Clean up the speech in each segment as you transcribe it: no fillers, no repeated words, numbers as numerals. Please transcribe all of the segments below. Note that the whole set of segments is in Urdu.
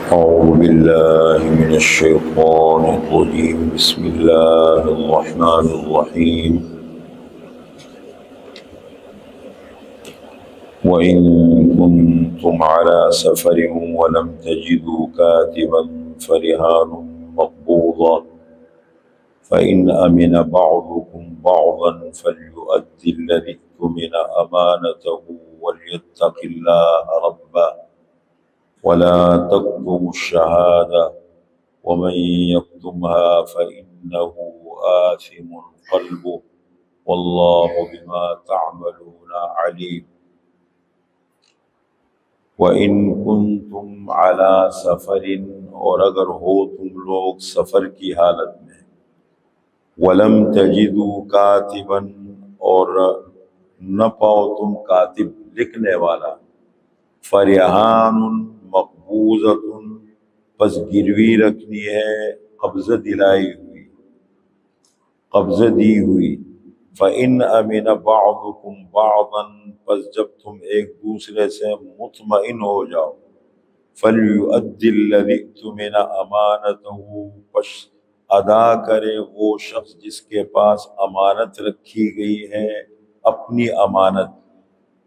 أعوذ بالله من الشيطان الرجيم بسم الله الرحمن الرحيم وإن كنتم على سفر ولم تجدوا كاتبا فرهان مقبوضة فإن أمن بعضكم بعضا فليؤدي الذي اؤتمن أمانته وليتق الله ربه ولا تكتموا الشهادة ومن يكتمها فإنه آثم قلبه والله بما تعملون عليم وَإِن كُنتُمْ عَلَى سَفَرٍ اور اگر ہو تم لوگ سفر کی حالت میں وَلَمْ تَجِدُوا كَاتِبًا اور نہ پاؤ تم کاتب لکھنے والا فَرِحَانٌ مَقْبُوضَةٌ پس گروی رکھنی ہے قبضہ دلائی ہوئی قبضہ دی ہوئی فَإِنْ أَمِنَ بَعْضُكُمْ بَعْضًا پس جب تم ایک دوسرے سے مطمئن ہو جاؤ فَلْيُؤَدِّ الَّذِي اؤْتُمِنَ أَمَانَتَهُ پس ادا کرے وہ شخص جس کے پاس امانت رکھی گئی ہے اپنی امانت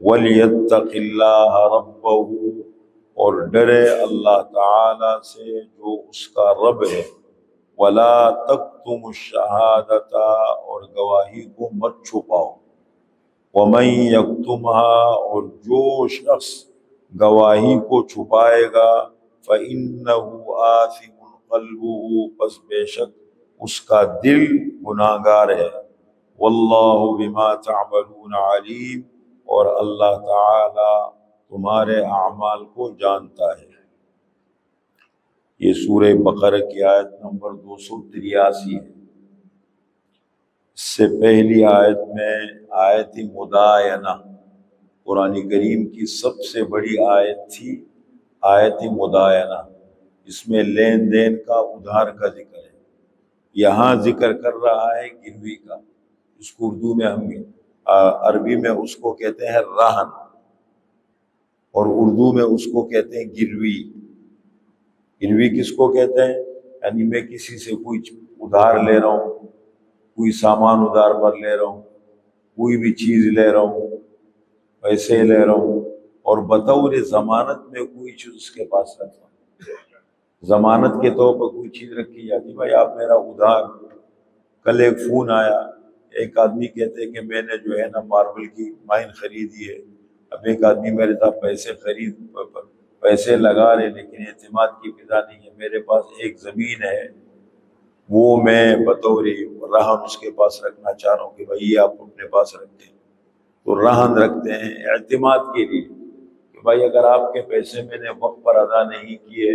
وَلْيَتَّقِ اللَّهَ رَبَّهُ اور ڈرے اللہ تعالی سے جو اس کا رب ہے وَلَا تَكْتُمُوا الشَّهَادَةَ اور گواہی کو مت چھپاؤ وَمَن يَكْتُمْهَا اور جو شخص گواہی کو چھپائے گا فَإِنَّهُ آثِمٌ قَلْبُهُ پس بے شک اس کا دل گناہگار ہے وَاللَّهُ بِمَا تَعْمَلُونَ عَلِيمٌ اور اللہ تعالی تمہارے اعمال کو جانتا ہے۔ یہ سورہ بقرہ کی آیت نمبر 283 ہے۔ اس سے پہلی آیت میں آیت مدائنہ قرآن کریم کی سب سے بڑی آیت تھی آیت مدائنہ، اس میں لین دین کا ادھار کا ذکر ہے۔ یہاں ذکر کر رہا ہے گروی کا، اس کو اردو میں عربی میں اس کو کہتے ہیں رہن اور اردو میں اس کو کہتے ہیں گروی۔ گروی کس کو کہتے ہیں؟ یعنی میں کسی سے کوئی ادھار لے رہا ہوں، کوئی سامان ادھار پر لے رہا ہوں، کوئی بھی چیز لے رہا ہوں، پیسے لے رہا ہوں اور بطور ضمانت میں کوئی چیز اس کے پاس رکھتا ہوں۔ ضمانت کے طور پر کوئی چیز رکھی جاتی، بھائی آپ میرا ادھار۔ کل ایک فون آیا، ایک آدمی کہتے ہیں کہ میں نے جو ہے نا ماربل کی مائن خریدی ہے، اب ایک آدمی میرے ساتھ پیسے لگا رہے لیکن اعتماد کی فضا نہیں ہے، میرے پاس ایک زمین ہے وہ میں بطور رہن اس کے پاس رکھنا چاہ رہا ہوں کہ بھائی یہ آپ اپنے پاس رکھتے ہیں، تو رہن رکھتے ہیں اعتماد کے لیے کہ بھائی اگر آپ کے پیسے میں نے وقت پر ادا نہیں کیے،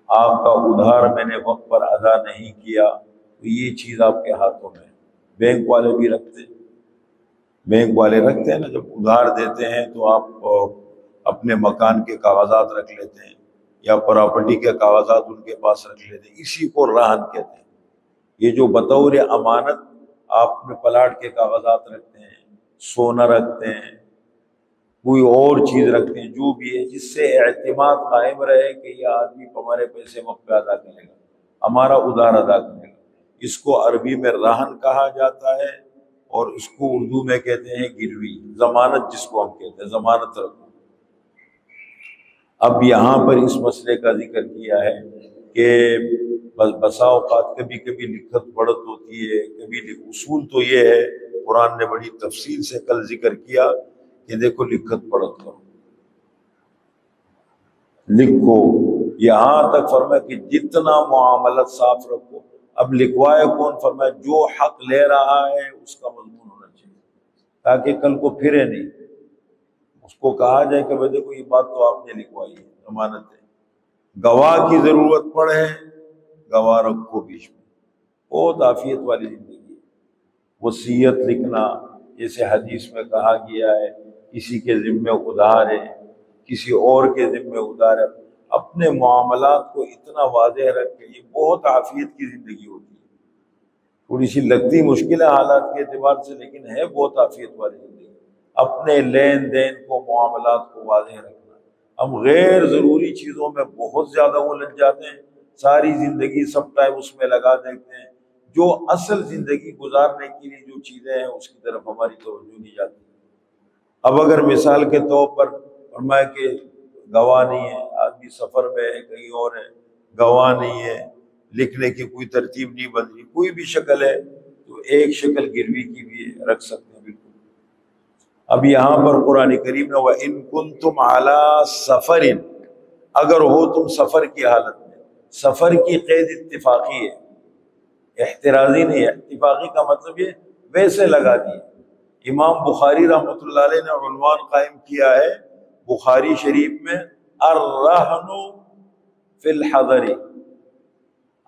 آپ کا ادھار میں نے وقت پر ادا نہیں کیا، تو یہ چیز آپ کے ہاتھوں میں۔ بینک والے بھی رکھتے ہیں، بینک والے رکھتے ہیں نا، جب ادھار دیتے ہیں تو آپ اپنے مکان کے کاغذات رکھ لیتے ہیں یا پراپرٹی کے کاغذات ان کے پاس رکھ لیتے ہیں، اسی کو رہن کہتے ہیں۔ یہ جو بطور امانت آپ میں پلاٹ کے کاغذات رکھتے ہیں، سونا رکھتے ہیں، کوئی اور چیز رکھتے ہیں، جو بھی ہے جس سے اعتماد قائم رہے کہ یہ آدمی ہمارے پیسے وقت پہ ادا کرے گا، ہمارا ادھار ادا کرے گا، اس کو عربی میں رہن کہا جاتا ہے اور اس کو اردو میں کہتے ہیں گروی، ضمانت جس کو ہم کہتے ہیں، ضمانت رکھو۔ اب یہاں پر اس مسئلے کا ذکر کیا ہے کہ بسا اوقات کبھی کبھی لکھت پڑھت ہوتی ہے، کبھی اصول تو یہ ہے، قرآن نے بڑی تفصیل سے کل ذکر کیا کہ دیکھو لکھت پڑھت کرو، لکھو، یہاں تک فرمایا کہ جتنا معاملت صاف رکھو۔ اب لکھوائے کون؟ فرمایا جو حق لے رہا ہے اس کا مضمون ہونا چاہیے تاکہ کل کو پھرے نہیں، اس کو کہا جائے کہ بھائی دیکھو یہ بات تو آپ نے لکھوائی ہے، ضمانت ہے۔ گواہ کی ضرورت پڑے، گواہ رکھو بیچ میں، بہت عافیت والی زندگی ہے۔ وصیت لکھنا، جیسے حدیث میں کہا گیا ہے کسی کے ذمے ادھار ہے، کسی اور کے ذمے ادھار ہے، اپنے معاملات کو اتنا واضح رکھ کے، یہ بہت عافیت کی زندگی ہوتی ہے۔ تھوڑی سی لگتی مشکل ہے حالات کے اعتبار سے، لیکن ہے بہت عافیت والی زندگی۔ اپنے لین دین کو، معاملات کو واضح رکھنا، ہم غیر ضروری چیزوں میں بہت زیادہ الجھ جاتے ہیں، ساری زندگی سب ٹائم اس میں لگا دیتے ہیں، جو اصل زندگی گزارنے کے لیے جو چیزیں ہیں اس کی طرف ہماری توجہ نہیں جاتی۔ اب اگر مثال کے طور پر فرمایا کہ گواہ نہیں ہے، آدمی سفر میں ہے، کہیں اور ہے، گواہ نہیں ہے، لکھنے کی کوئی ترتیب نہیں بن رہی، کوئی بھی شکل ہے تو ایک شکل گروی کی بھی رکھ سکتے ہیں بالکل۔ اب یہاں پر قرآن کریم نے وَإِن كُنتُمْ عَلَىٰ سَفَرٍ، اگر ہو تم سفر کی حالت میں، سفر کی قید اتفاقی ہے، احترازی نہیں ہے، اتفاقی کا مطلب یہ ویسے لگا دی۔ امام بخاری رحمۃ اللہ علیہ نے عنوان قائم کیا ہے بخاری شریف میں، الرہن فی الحضر،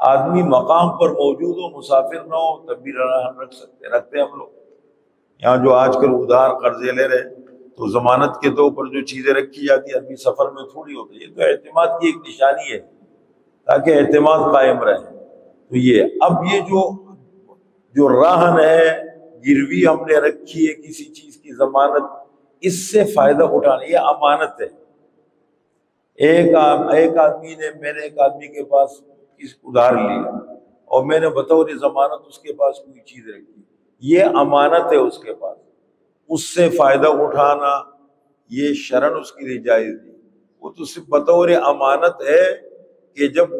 آدمی مقام پر موجود ہو، مسافر نہ ہو تب بھی رہن رکھتے ہیں ہم لوگ۔ یہاں جو آج کل ادھار قرضے لے رہے تو ضمانت کے طور پر جو چیزیں رکھی جاتی ہیں، آدمی سفر میں تھوڑی ہوتی ہے، یہ تو اعتماد کی ایک نشانی ہے تاکہ اعتماد قائم رہے۔ تو یہ اب یہ جو راہن ہے، گروی ہم نے رکھی ہے کسی چیز کی ضمانت، اس سے فائدہ اٹھانا، یہ امانت ہے۔ ایک آدمی نے، میں نے ایک آدمی کے پاس ادھار لیا اور میں نے بطور ضمانت اس کے پاس کوئی چیز رکھی، یہ امانت ہے اس کے پاس، اس سے فائدہ اٹھانا یہ شرعاً اس کے لیے جائز نہیں، وہ تو صرف بطور امانت ہے کہ جب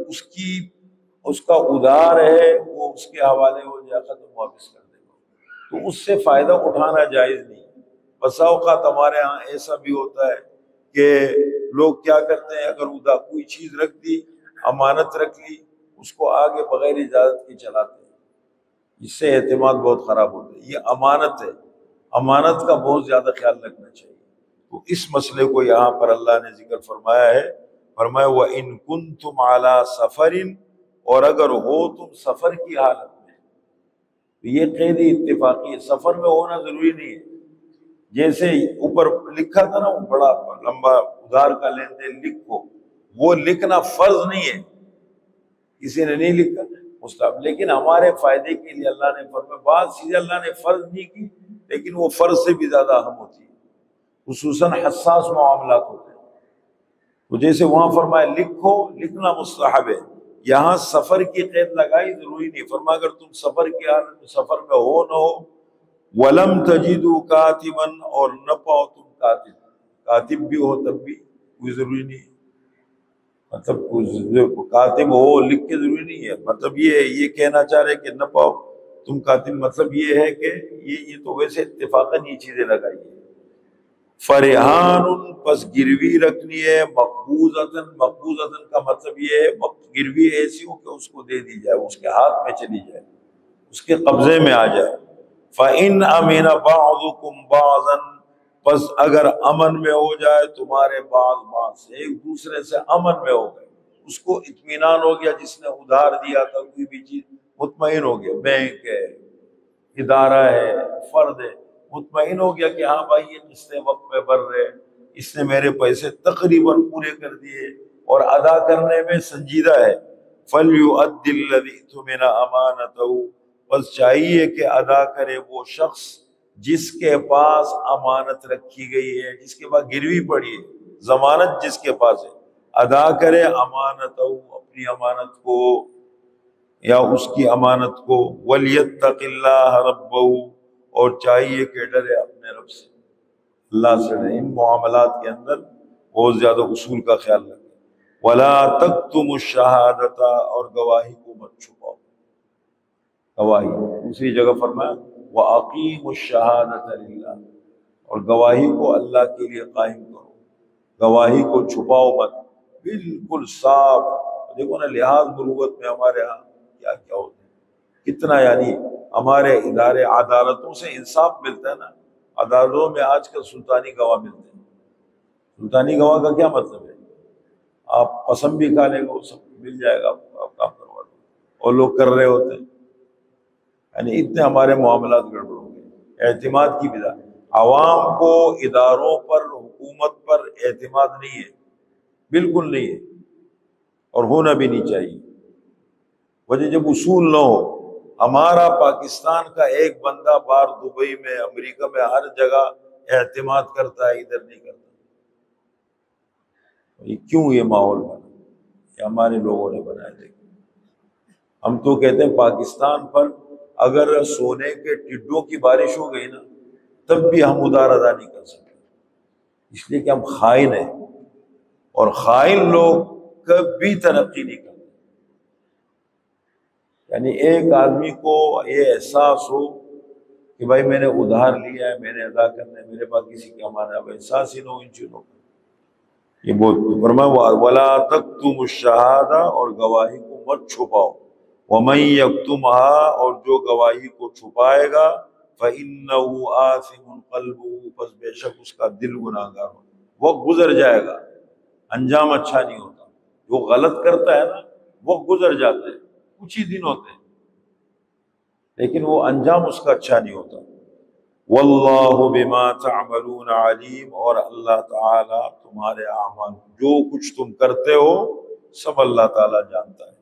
اس کا ادھار ہے وہ اس کے حوالے ہو جائے ختم، واپس کر دے گا، تو اس سے فائدہ اٹھانا جائز نہیں۔ بسا اوقات ہمارے ہاں ایسا بھی ہوتا ہے کہ لوگ کیا کرتے ہیں، اگر ادھر کوئی چیز رکھ دی، امانت رکھ لی، اس کو آگے بغیر اجازت کے چلاتے ہیں، اس سے اعتماد بہت خراب ہوتا ہے۔ یہ امانت ہے، امانت کا بہت زیادہ خیال رکھنا چاہیے۔ تو اس مسئلے کو یہاں پر اللہ نے ذکر فرمایا ہے، فرمایا وَإِن كُنتُمْ عَلَىٰ سَفَرٍ، اور اگر ہو تم سفر کی حالت میں، تو یہ قید اتفاقی ہے، سفر میں ہونا ضروری نہیں ہے۔ جیسے اوپر لکھا تھا نا، وہ بڑا لمبا ادھار کا لین دین لکھو، وہ لکھنا فرض نہیں ہے، کسی نے نہیں لکھا مستحب، لیکن ہمارے فائدے کے لیے اللہ نے فرمایا، بعض چیزیں اللہ نے فرض نہیں کی لیکن وہ فرض سے بھی زیادہ اہم ہوتی ہے، خصوصاً حساس معاملات ہوتے ہیں۔ تو جیسے وہاں فرمایا لکھو، لکھنا مستحب ہے، یہاں سفر کی قید لگائی ضروری نہیں، فرمایا اگر تم سفر کی حالت میں، سفر میں ہو نہ ہو، وَلَمْ تَجِدُوا كَاتِبًا، اور نہ پاؤ تم کاتب بھی ہو تب بھی کوئی ضروری نہیں ہے، مطلب کاتب ہو لکھ کے ضروری نہیں ہے، مطلب یہ کہنا چاہ رہے کہ نہ پاؤ تم کاتب، مطلب یہ ہے کہ یہ تو ویسے اتفاقاً یہ چیزیں لگائی ہیں۔ فَرِحَانٌ، پس گروی رکھنی ہے، مقبوضۃً کا مطلب یہ ہے گروی ایسی ہو کہ اس کو دے دی جائے، اس کے ہاتھ میں چلی جائے، اس کے قبضے میں آ جائے۔ فَإِنْ أَمِنَ بَعْضُكُمْ بَعْضًا، پس اگر امن میں ہو جائے تمہارے بعض سے، ایک دوسرے سے امن میں ہو گئے، اس کو اطمینان ہو گیا، جس نے ادھار دیا تھا کوئی بھی چیز، مطمئن ہو گیا، بینک ہے، ادارہ ہے، فرد ہے، مطمئن ہو گیا کہ ہاں بھائی یہ قسطیں وقت پہ بھر رہے، اس نے میرے پیسے تقریباً پورے کر دیے اور ادا کرنے میں سنجیدہ ہے، فَلْيُؤَدِّ الَّذِي اؤْتُمِنَ أَمَانَتَهُ، بس چاہیے کہ ادا کرے وہ شخص جس کے پاس امانت رکھی گئی ہے، جس کے پاس گروی پڑی ہے، ضمانت جس کے پاس ہے، ادا کرے امانتَهُ، اپنی امانت کو یا اس کی امانت کو، وَلْيَتَّقِ اللَّهَ رَبَّهُ، اور چاہیے کہ ڈرے اپنے رب سے، اللہ سے ڈرے۔ ان معاملات کے اندر بہت زیادہ اصول کا خیال رکھیں۔ وَلَا تَكْتُمُوا الشَّهَادَةَ، اور گواہی کو مت چھپاؤ، گواہی دوسری جگہ فرمایا وَأَقِيمُوا الشَّهَادَةَ لِلَّهِ، اور گواہی کو اللہ کے لیے قائم کرو، گواہی کو چھپاؤ مت، بالکل صاف۔ دیکھو نا لحاظ مروت میں ہمارے ہاں کیا کیا ہوتا ہے، کتنا یعنی ہمارے ادارے عدالتوں سے انصاف ملتا ہے نا، عدالتوں میں آج کل سلطانی گواہ ملتے ہیں۔ سلطانی گواہ کا کیا مطلب ہے، آپ قسم بھی کھا لیں گے، وہ سب مل جائے گا، آپ کام کروا دو، اور لوگ کر رہے ہوتے ہیں۔ یعنی اتنے ہمارے معاملات گڑبڑ ہو گئے، اعتماد کی بنا، عوام کو اداروں پر، حکومت پر اعتماد نہیں ہے، بالکل نہیں ہے، اور ہونا بھی نہیں چاہیے۔ وجہ جب اصول نہ ہو، ہمارا پاکستان کا ایک بندہ باہر دبئی میں، امریکہ میں، ہر جگہ اعتماد کرتا ہے، ادھر نہیں کرتا۔ یہ کیوں یہ ماحول بنا؟ یہ ہمارے لوگوں نے بنایا. دیکھیں ہم تو کہتے ہیں پاکستان پر اگر سونے کے ٹڈوں کی بارش ہو گئی نا تب بھی ہم ادار ادا نہیں کر سکتے، اس لیے کہ ہم خائن ہیں، اور خائن لوگ کبھی ترقی نہیں کرتے. یعنی ایک آدمی کو یہ احساس ہو کہ بھائی میں نے ادھار لیا ہے، میں نے ادا کرنا ہے، میرے پاس کسی کا مانا ہے، احساس ہی نہ ہو ان چیزوں کا. یہ بہت فرمایا ولا تکتموا الشہادہ، اور گواہی کو مت چھپاؤ. ومن یکتمھا، اور جو گواہی کو چھپائے گا فإنہ آثم قلبہ، پس بے شک اس کا دل گناہ گار ہوگا. وقت گزر جائے گا، انجام اچھا نہیں ہوتا. جو غلط کرتا ہے نا وقت گزر جاتا ہے، کچھ ہی دن ہوتے ہیں لیکن وہ انجام اس کا اچھا نہیں ہوتا. واللہ بما تعملون علیم، اور اللہ تعالی تمہارے اعمال جو کچھ تم کرتے ہو سب اللہ تعالی جانتا ہے.